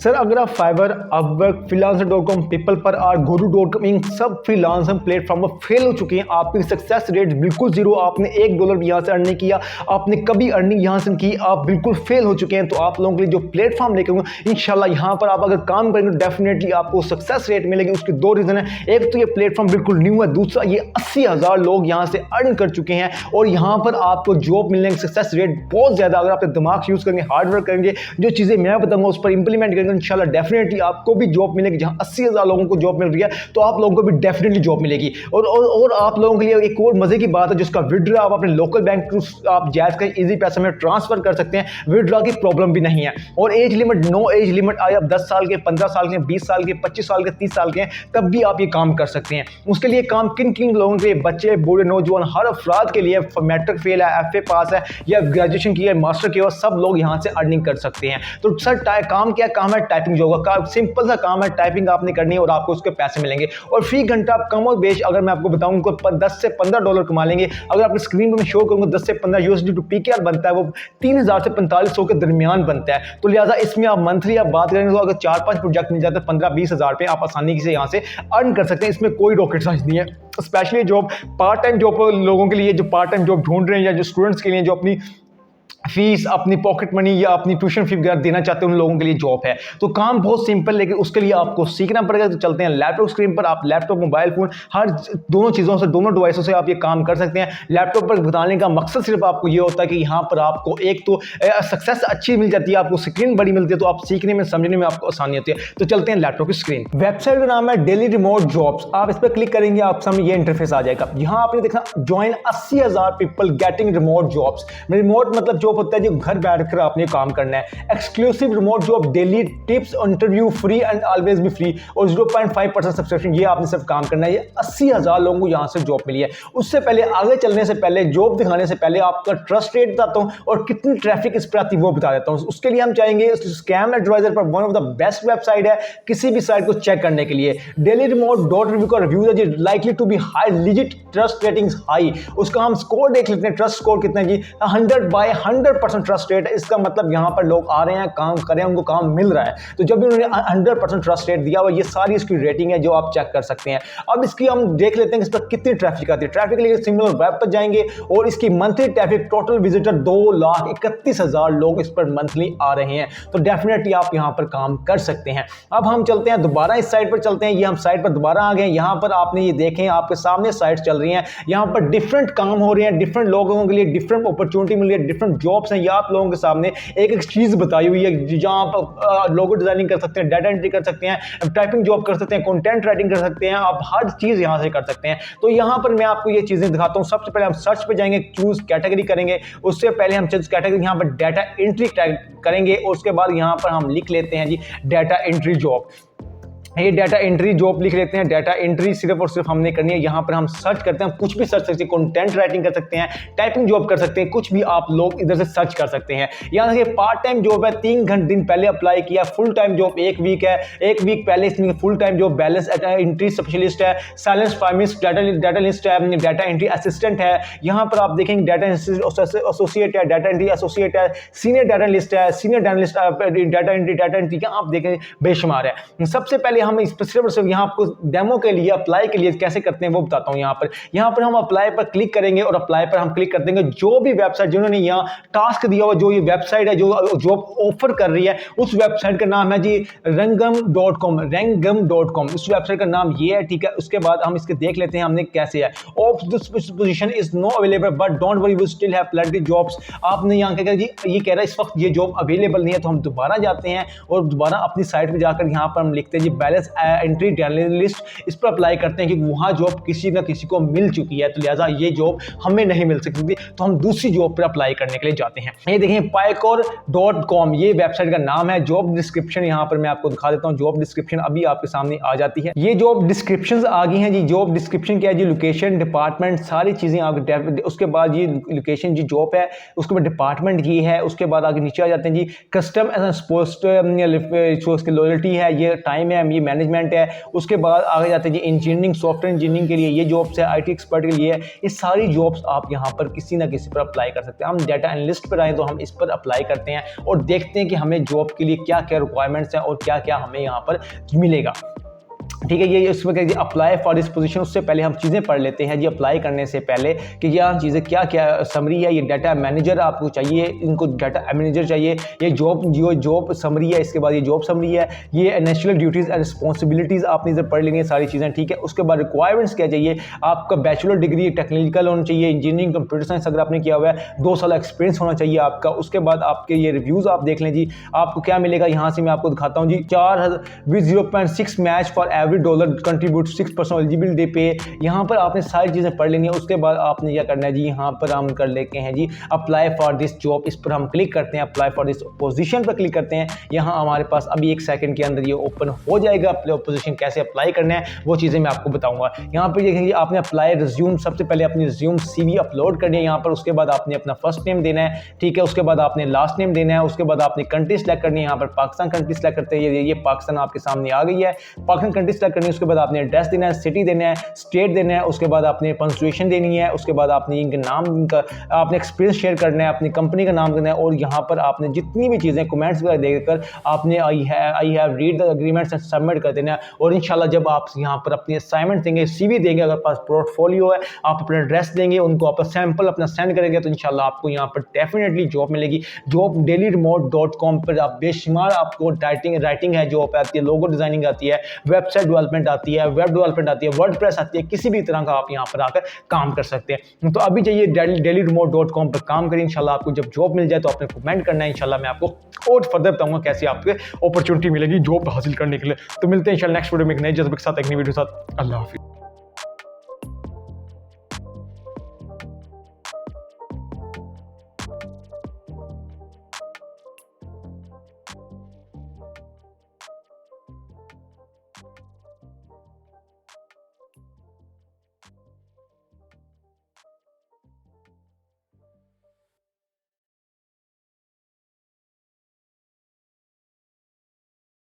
Sir अगर आप fibre, Upwork, freelancer.com, people पर और guru.com इन सब फ्रीलांसर प्लेटफॉर्म पर फेल हो चुके हैं, आपकी सक्सेस रेट बिल्कुल जीरो, आपने $1 यहाँ से अर्न नहीं किया, आपने कभी अर्निंग यहाँ से की, आप बिल्कुल फेल हो चुके हैं। तो आप लोगों के लिए जो प्लेटफॉर्म लेके आऊंगा इंशाल्लाह, यहाँ पर आप अगर काम करेंगे डेफिनेटली आपको सक्सेस रेट मिलेगी। उसके दो रीजन है, एक तो ये प्लेटफॉर्म बिल्कुल न्यू है, दूसरा ये 80,000 लोग यहाँ से अर्न कर चुके हैं और यहाँ पर आपको जॉब मिलने की सक्सेस रेट बहुत ज्यादा। अगर आप दिमाग यूज करेंगे, हार्डवर्क करेंगे, जो चीजें मैं बताऊंगा उस पर इंप्लीमेंट करेंगे, इंशाल्लाह डेफिनेटली आपको भी जॉब मिलेगी। जहां 80,000 लोगों को जॉब मिल रही है तो आप लोगों को भी डेफिनेटली जॉब मिलेगी। और आप लोगों के लिए एक और मजे की बात है, जिसका विड्रॉ आप अपने लोकल बैंक आप जायज का इजी पैसे में ट्रांसफर कर सकते हैं, विड्रॉ की प्रॉब्लम भी नहीं है। और age limit, no age limit, आए आप 10 साल के, 15 साल के, 20 साल के, 25 साल के, 30 साल के हैं, तब भी आप ये काम कर सकते हैं। उसके लिए काम किन किन लोगों के लिए, बच्चे, बूढ़े, नौजवान, हर अफराद के लिए, मैट्रिक फेल है, FA पास है या ग्रेजुएशन किया है, मास्टर किया, सब लोग यहाँ से अर्निंग कर सकते हैं। तो सर काम क्या काम है? टाइपिंग जॉब का सिंपल सा काम है, टाइपिंग आपने करनी है और आपको उसके पैसे मिलेंगे। और फी घंटा आप कम और बेच, अगर मैं आपको बताऊं, उनको 10 से $15 कमा लेंगे। अगर आपकी स्क्रीन पर मैं शो करूंगा 10 से 15 USD टू PKR बनता है, वो 3,000 से 4500 के दरमियान बनता है। तो लिहाजा इसमें आप मंथली आप बात करेंगे तो अगर 4-5 प्रोजेक्ट मिल जाते हैं 15-20 हज़ार पे, आप आसानी से यहाँ से अर्न कर सकते हैं। इसमें कोई रॉकेट साइंस नहीं है। Specially job, part time job लोगों के लिए, जो पार्ट टाइम जॉब ढूंढ रहे हैं, या जो स्टूडेंट्स के लिए जो अपनी फीस, अपनी पॉकेट मनी या अपनी ट्यूशन फी वगैरह देना चाहते हैं, उन लोगों के लिए जॉब है। तो काम बहुत सिंपल, लेकिन उसके लिए आपको सीखना पड़ेगा। तो चलते हैं लैपटॉप स्क्रीन पर। आप लैपटॉप, मोबाइल फोन, हर दोनों चीज़ों से, दोनों डिवाइसों से आप ये काम कर सकते हैं। लैपटॉप पर बताने का मकसद सिर्फ आपको ये होता है कि यहाँ पर आपको एक तो सक्सेस अच्छी मिल जाती है, आपको स्क्रीन बड़ी मिलती है, तो आप सीखने में, समझने में आपको आसानी होती है। तो चलते हैं लैपटॉप की स्क्रीन। वेबसाइट का नाम है डेली रिमोट जॉब्स। आप इस पर क्लिक करेंगे, आप सामने ये इंटरफेस आ जाएगा। यहाँ आपने देखना join 80,000 people getting remote jobs. Remote मतलब जॉब होता है जो घर बैठकर आपने काम करना है। Exclusive remote job, daily tips, interview free and always be free और 0.5% सब्सक्रिप्शन। ये आपने सिर्फ काम करना है। ये 80,000 लोगों को यहां से जॉब मिली है। उससे पहले, आगे चलने से पहले, जॉब दिखाने से पहले आपका ट्रस्ट रेट बताता हूं और कितनी ट्रैफिक इस पर आती है वो बता देता हूं। उसके लिए हम चाहेंगे स्कैम एडवाइजर पर, one of the best website है किसी भी साइट को चेक करने के लिए। डेली रिमोट डॉट रिव्यू का रिव्यू है जी, likely to be high, legit, trust ratings high. उसका हम स्कोर देख लेते हैं, ट्रस्ट स्कोर कितना है जी, 100/100% ट्रस्ट रेट है। इसका मतलब यहां पर लोग आ रहे हैं, काम कर रहे हैं, उनको काम मिल रहा है। तो जब भी उन्होंने 100% ट्रस्ट रेट दिया हुआ, ये सारी इसकी रेटिंग है जो आप चेक कर सकते हैं। अब इसकी हम देख लेते हैं कि इस पर कितनी ट्रैफिक आती है। ट्रैफिक के लिए सिमिलर वेब पर जाएंगे और इसकी मंथली ट्रैफिक, टोटल विजिटर 2,31,000 लोग इस पर मंथली आ रहे हैं। तो डेफिनेटली आप यहां पर काम कर सकते हैं। अब हम चलते हैं दोबारा इस साइट पर चलते हैं। ये हम साइट पर दोबारा आ गए। यहां पर आपने ये देखें, आपके सामने साइट चल रही है, यहां पर डिफरेंट काम हो रहे हैं, डिफरेंट लोगों के लिए डिफरेंट अपॉर्चुनिटी मिल रही है, डिफरेंट जॉब्स हैं। ये आप लोगों के सामने एक चीज बताई हुई है जहां आप लोगो डिजाइनिंग कर सकते हैं, डाटा एंट्री कर सकते हैं, टाइपिंग जॉब कर सकते हैं, कंटेंट राइटिंग कर सकते हैं, आप हर चीज यहां से कर सकते हैं। तो यहां पर मैं आपको ये चीजें दिखाता हूं। सबसे पहले हम सर्च पे जाएंगे, चूज कैटेगरी करेंगे। उससे पहले हम चूज कैटेगरी, यहां पर डाटा एंट्री करेंगे और उसके बाद यहां पर हम लिख लेते हैं जी डाटा एंट्री जॉब। ये डाटा एंट्री जॉब लिख लेते हैं। डाटा एंट्री सिर्फ और सिर्फ हमने करनी है। यहाँ पर हम सर्च करते हैं, कुछ भी सर्च सकते हैं, कंटेंट राइटिंग कर सकते हैं, टाइपिंग जॉब कर सकते हैं, कुछ भी आप लोग इधर से सर्च कर सकते हैं। यहाँ देखिए पार्ट टाइम जॉब है, 3 घंटे दिन पहले अप्लाई किया। फुल टाइम जॉब 1 वीक है, 1 वीक पहले इसमें full time job balance entry specialist है, साइलेंस फार्मिस्ट, डाटा लिस्ट है, डाटा एंट्री असिस्टेंट है। यहाँ पर आप देखेंगे डाटा एसोसिएट है, डाटा एंट्री एसोसिएट है, सीनियर डाटा लिस्ट है, senior data list, data entry आप देखें बेशुमार है। सबसे पहले हम इस सिर्फ यहाँ आपको डेमो के लिए, अप्लाई के लिए कैसे करते हैं वो बताता हूँ। यहाँ पर हम अप्लाई पर क्लिक करेंगे और अप्लाई पर हम क्लिक कर देंगे। जो भी वेबसाइट जिन्होंने यहाँ टास्क दिया हुआ, जो ये वेबसाइट है जो जॉब ऑफर कर रही है, उस वेबसाइट का नाम है जी rangam.com, rangam.com। उस वेबसाइट का नाम ये है, ठीक है। उसके बाद हम इसके देख लेते हैं हमने कैसे है। Of this position is no available but don't worry we still have plenty jobs. आपने यहाँ क्या जी, ये कह रहा है इस वक्त ये जॉब अवेलेबल नहीं है। तो हम दोबारा जाते हैं और दोबारा अपनी साइट पर जाकर यहाँ पर हम लिखते हैं जी बैलेंस एंट्री लिस्ट, इस पर अप्लाई करते हैं कि वहां जॉब किसी ना किसी को मिल चुकी है, तो लिहाजा ये जॉब हमें नहीं मिल सकती थी, तो हम दूसरी जॉब पर अप्लाई करने के लिए जाते हैं। ये देखें pycore.com, ये वेबसाइट का नाम है। जॉब डिस्क्रिप्शन यहाँ पर मैं आपको दिखा देता हूँ। जॉब डिस्क्रिप्शन अभी आपके सामने आ जाती है। ये जॉब डिस्क्रिप्शन आ गई हैं जी। जॉब डिस्क्रिप्शन क्या है जी, लोकेशन, डिपार्टमेंट, सारी चीजें आपके। उसके बाद ये लोकेशन जी जॉब है, उसके बाद डिपार्टमेंट ये है, उसके बाद आगे नीचे आ जाते हैं जी कस्टम एंड पोस्ट, लॉयल्टी है, ये टाइम है, ये ये मैनेजमेंट है। उसके बाद आगे जाते हैं जी इंजीनियरिंग, सॉफ्टवेयर इंजीनियरिंग के लिए ये जॉब्स है, IT एक्सपर्ट के लिए है। ये सारी जॉब्स आप यहाँ पर किसी ना किसी पर अप्लाई कर सकते हैं। हम डाटा एनालिस्ट पर आए तो हम इस पर अप्लाई करते हैं और देखते हैं कि हमें जॉब के लिए क्या क्या रिक्वायरमेंट्स हैं और क्या क्या हमें यहाँ पर मिलेगा। ठीक है, ये इसमें क्या जी अप्लाई फॉर दिस पोजीशन। उससे पहले हम चीज़ें पढ़ लेते हैं जी अप्लाई करने से पहले कि यह चीज़ें क्या क्या समरी है। ये डाटा मैनेजर आपको चाहिए, इनको डाटा मैनेजर चाहिए। ये जॉब समरी है, इसके बाद ये जॉब समरी है, ये नेशनल ड्यूटीज़ एंड रिस्पॉन्सिबिलिटीज़ आपने इधर पढ़ लेनी है सारी चीज़ें। ठीक है, उसके बाद रिक्वायरमेंट्स क्या चाहिए, आपका बैचलर डिग्री टेक्निकल होना चाहिए, इंजीनियरिंग कंप्यूटर साइंस अगर आपने किया हुआ है, 2 साल एक्सपीरियंस होना चाहिए आपका। उसके बाद आपके ये रिव्यूज़ आप देख लें जी, आपको क्या मिलेगा यहाँ से मैं आपको दिखाता हूँ जी। 0.6 match for every dollar contribute 6% eligibility पे। यहाँ पर आपने सारी चीज़ें पढ़ लेनी है। उसके बाद आपने क्या करना है जी, यहाँ पर हम कर लेते हैं जी अप्लाई फॉर दिस जॉब। इस पर हम क्लिक करते हैं, अप्लाई फॉर दिस पोजीशन पर क्लिक करते हैं। यहाँ हमारे पास अभी 1 सेकंड के अंदर ये ओपन हो जाएगा। पोजीशन कैसे अप्लाई करना है वो चीज़ें मैं आपको बताऊंगा। यहाँ पर देखेंगे आपने अप्लाई रिज्यूम, सबसे पहले अपनी रिज्यूम CV अपलोड करनी है यहाँ पर। उसके बाद आपने अपना फर्स्ट नेम देना है, ठीक है। उसके बाद आपने लास्ट नेम देना है। उसके बाद आपने कंट्री सेलेक्ट करनी है, यहाँ पर पाकिस्तान कंट्री सेलेक्ट करते हैं। ये पाकिस्तान आपके सामने आ गई है, पाकिस्तान कंट्री सेलेक्ट करनी है। उसके बाद आपने एड्रेस देना है, सिटी देना है, स्टेट देना है। उसके बाद आपने पंक्चुएशन देनी है। उसके बाद आपने इनके नाम, इनका आपने एक्सपीरियंस शेयर करना है, अपनी कंपनी का नाम देना है। और यहाँ पर आपने जितनी भी चीज़ें कमेंट्स वगैरह देकर आपने I have read the agreements and submit कर देना है। और इंशाल्लाह जब आप यहाँ पर अपनी असाइनमेंट देंगे, CV देंगे, अगर पास पोर्टफोलियो है, आप अपना एड्रेस देंगे, उनको आप सैंपल अपना सेंड करेंगे तो इंशाल्लाह आपको यहाँ पर डेफिनेटली जॉब मिलेगी। जॉब dailyremote.com पर आप बेशुमार आपको राइटिंग है, जॉब आती है, लोगो डिजाइनिंग आती है, वेबसाइट डेवलपमेंट आती है, वेब डेवलपमेंट आती है, वर्डप्रेस आती है, किसी भी तरह का आप यहाँ पर आकर काम कर सकते हैं। तो अभी जाइए dailyremote.com पर काम करिए। इंशाल्लाह आपको जब जॉब मिल जाए तो आपने कमेंट करना है। इंशाल्लाह मैं आपको और फर्दर बताऊंगा कैसे आपको अपॉर्चुनिटी मिलेगी जॉब हासिल करने के लिए। तो मिलते हैं इंशाल्लाह नेक्स्ट वीडियो में एक नई जज्बे के साथ, एक नई वीडियो के साथ। अल्लाह हाफिज़।